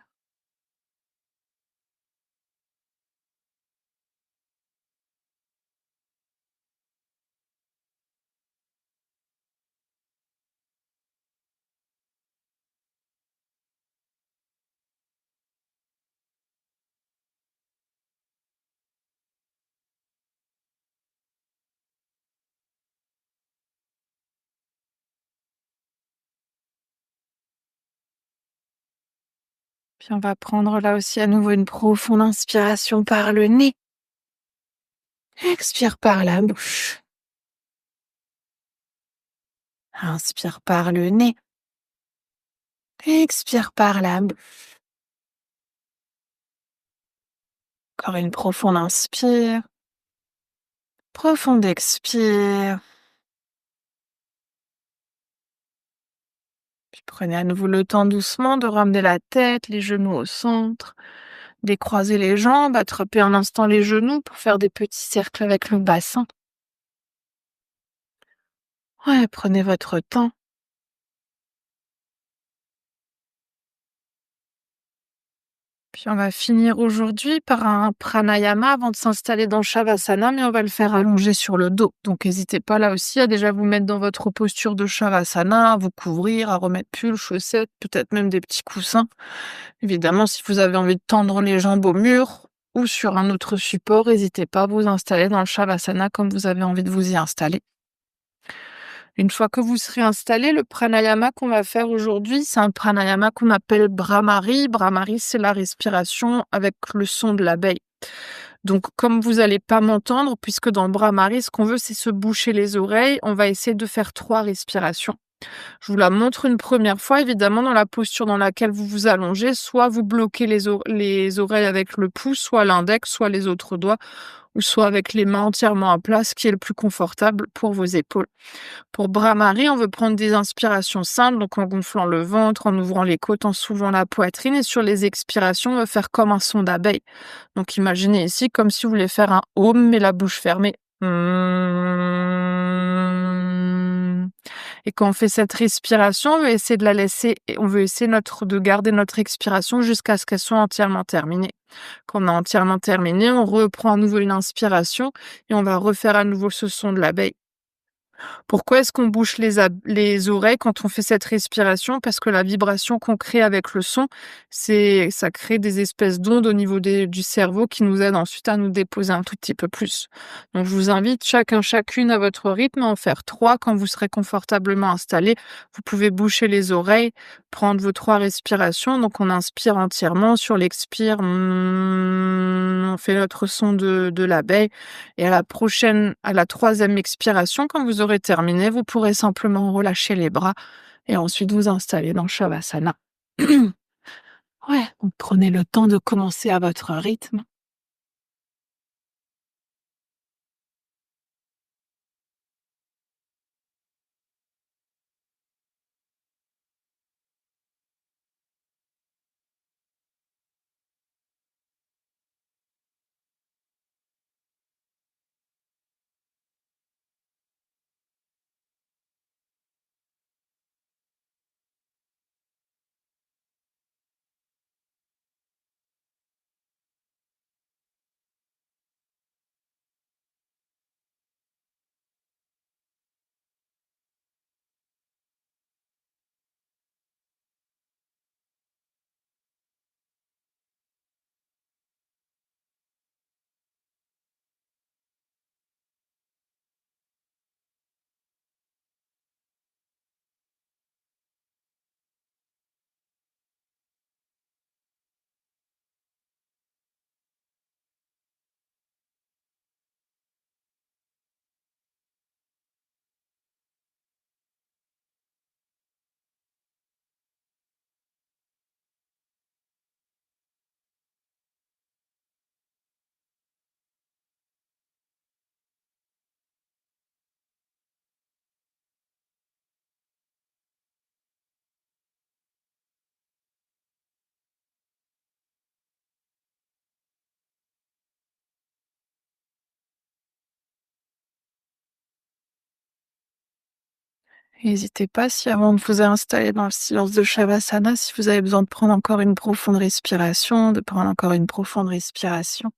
[SPEAKER 1] Puis on va prendre là aussi à nouveau une profonde inspiration par le nez. Expire par la bouche. Inspire par le nez. Expire par la bouche. Encore une profonde inspire. Profonde expire. Puis prenez à nouveau le temps doucement de ramener la tête, les genoux au centre, décroiser les jambes, attraper un instant les genoux pour faire des petits cercles avec le bassin. Ouais, prenez votre temps. Puis on va finir aujourd'hui par un pranayama avant de s'installer dans Shavasana, mais on va le faire allongé sur le dos. Donc n'hésitez pas là aussi à déjà vous mettre dans votre posture de Shavasana, à vous couvrir, à remettre pull, chaussettes, peut-être même des petits coussins. Évidemment, si vous avez envie de tendre les jambes au mur ou sur un autre support, n'hésitez pas à vous installer dans le Shavasana comme vous avez envie de vous y installer. Une fois que vous serez installé, le pranayama qu'on va faire aujourd'hui, c'est un pranayama qu'on appelle Brahmari. Brahmari, c'est la respiration avec le son de l'abeille. Donc, comme vous n'allez pas m'entendre, puisque dans le Brahmari, ce qu'on veut, c'est se boucher les oreilles, on va essayer de faire 3 respirations. Je vous la montre une première fois, évidemment, dans la posture dans laquelle vous vous allongez. Soit vous bloquez les oreilles avec le pouce, soit l'index, soit les autres doigts, ou soit avec les mains entièrement à plat, ce qui est le plus confortable pour vos épaules. Pour Brahmari, on veut prendre des inspirations simples, donc en gonflant le ventre, en ouvrant les côtes, en soulevant la poitrine. Et sur les expirations, on veut faire comme un son d'abeille. Donc imaginez ici comme si vous voulez faire un home, mais la bouche fermée. Et quand on fait cette respiration, on veut essayer de la laisser, et on veut essayer de garder notre expiration jusqu'à ce qu'elle soit entièrement terminée. Quand on a entièrement terminé, on reprend à nouveau une inspiration et on va refaire à nouveau ce son de l'abeille. Pourquoi est-ce qu'on bouche les oreilles quand on fait cette respiration? Parce que la vibration qu'on crée avec le son, ça crée des espèces d'ondes au niveau du cerveau qui nous aident ensuite à nous déposer un tout petit peu plus. Donc, je vous invite chacune à votre rythme à en faire 3 quand vous serez confortablement installé. Vous pouvez boucher les oreilles, prendre vos 3 respirations. Donc, on inspire entièrement. Sur l'expire, on fait notre son de l'abeille. Et à la troisième expiration, quand vous aurez terminé, vous pourrez simplement relâcher les bras et ensuite vous installer dans Shavasana. Ouais, donc prenez le temps de commencer à votre rythme. N'hésitez pas si avant de vous installer dans le silence de Shavasana, si vous avez besoin de prendre encore une profonde respiration, de prendre encore une profonde respiration.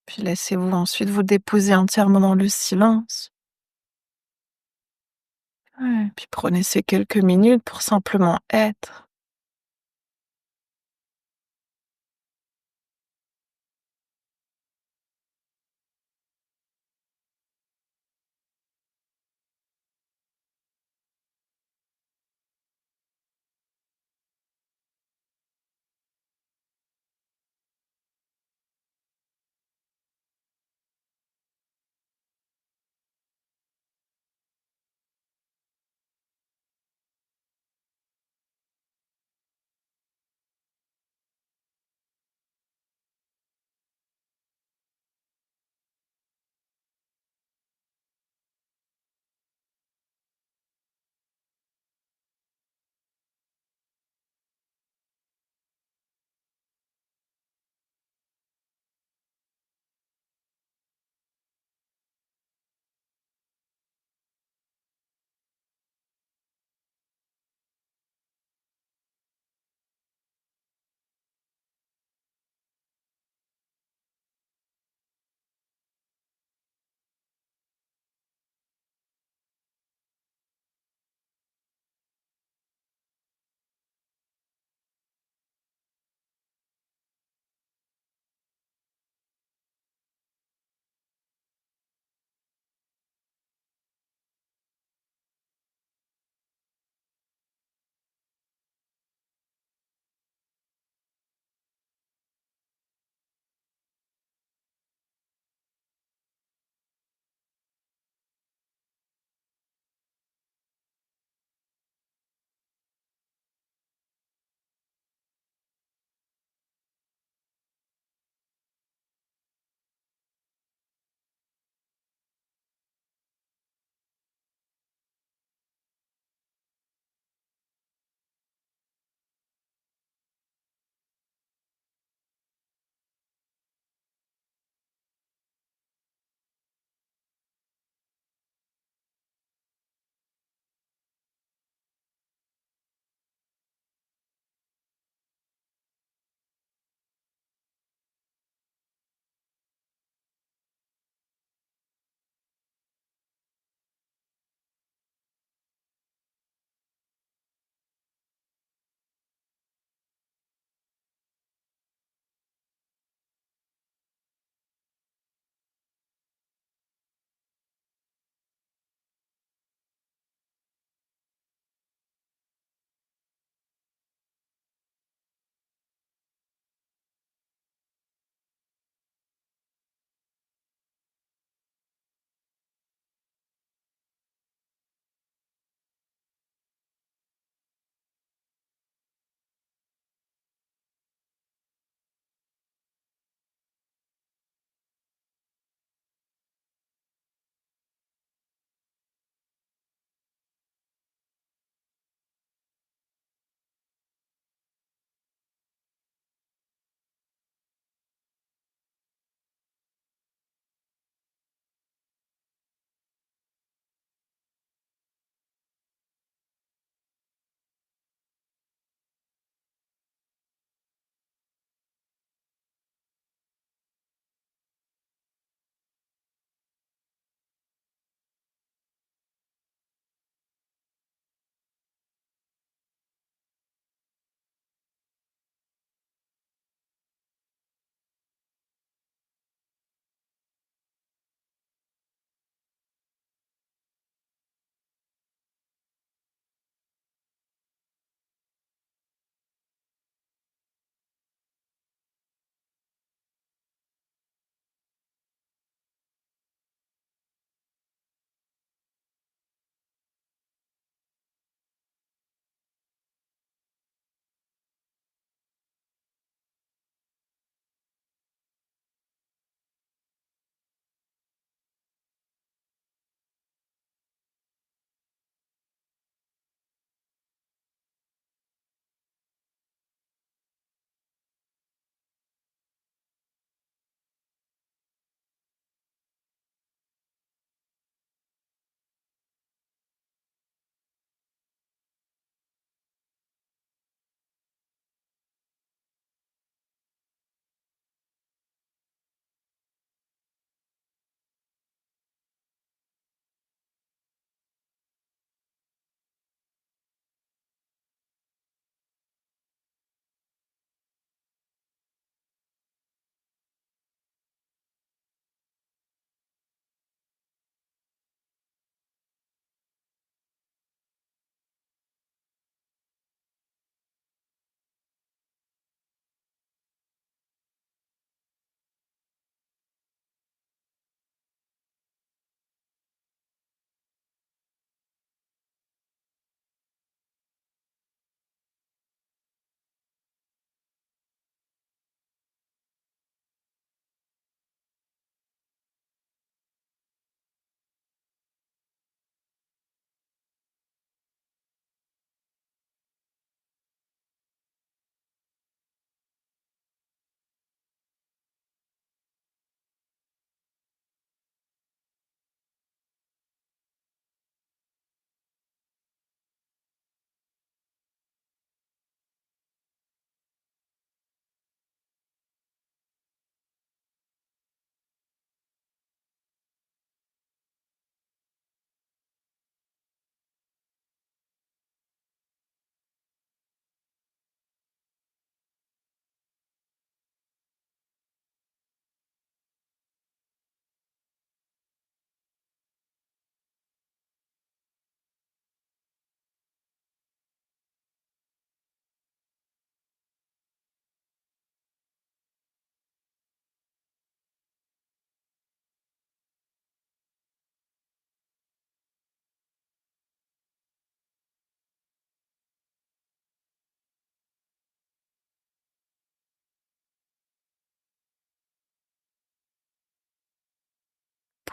[SPEAKER 1] Puis laissez-vous ensuite vous déposer entièrement dans le silence. Ouais, puis prenez ces quelques minutes pour simplement être.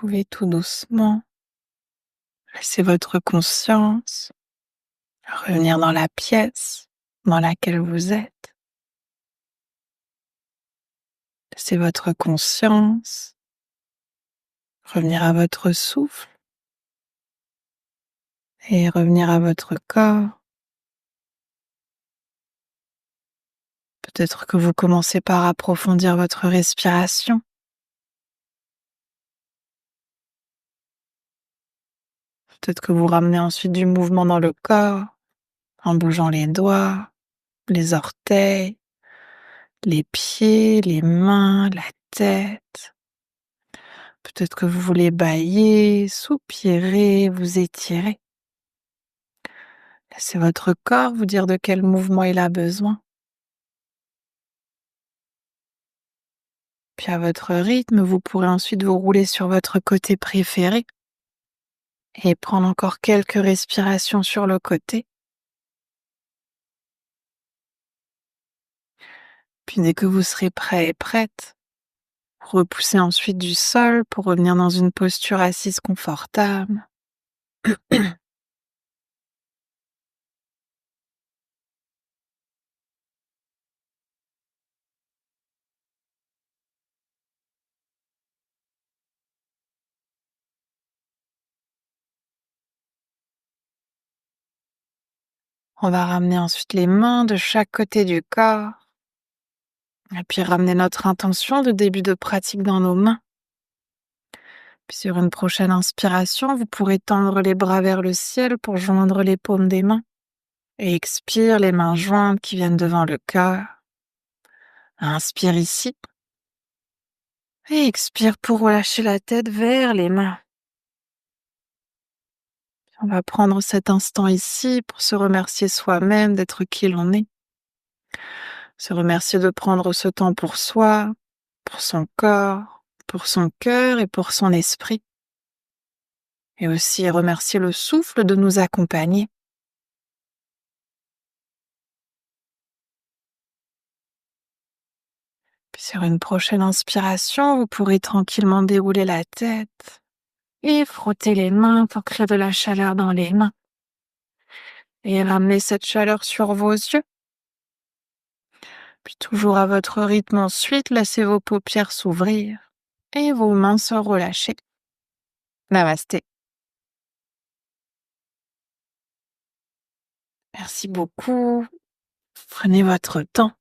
[SPEAKER 1] pouvez tout doucement laisser votre conscience revenir dans la pièce dans laquelle vous êtes. Laissez votre conscience revenir à votre souffle et revenir à votre corps. Peut-être que vous commencez par approfondir votre respiration. Peut-être que vous ramenez ensuite du mouvement dans le corps, en bougeant les doigts, les orteils, les pieds, les mains, la tête. Peut-être que vous voulez bâiller, soupirer, vous étirer. Laissez votre corps vous dire de quel mouvement il a besoin. Puis à votre rythme, vous pourrez ensuite vous rouler sur votre côté préféré et prendre encore quelques respirations sur le côté. Puis dès que vous serez prêt et prête, repoussez ensuite du sol pour revenir dans une posture assise confortable. On va ramener ensuite les mains de chaque côté du corps et puis ramener notre intention de début de pratique dans nos mains. Puis sur une prochaine inspiration, vous pourrez tendre les bras vers le ciel pour joindre les paumes des mains. Et expire, les mains jointes qui viennent devant le cœur. Inspire ici. Et expire pour relâcher la tête vers les mains. On va prendre cet instant ici pour se remercier soi-même d'être qui l'on est. Se remercier de prendre ce temps pour soi, pour son corps, pour son cœur et pour son esprit. Et aussi remercier le souffle de nous accompagner. Puis sur une prochaine inspiration, vous pourrez tranquillement dérouler la tête et frotter les mains pour créer de la chaleur dans les mains. Et ramener cette chaleur sur vos yeux. Puis toujours à votre rythme ensuite, laissez vos paupières s'ouvrir et vos mains se relâcher. Namasté. Merci beaucoup. Prenez votre temps.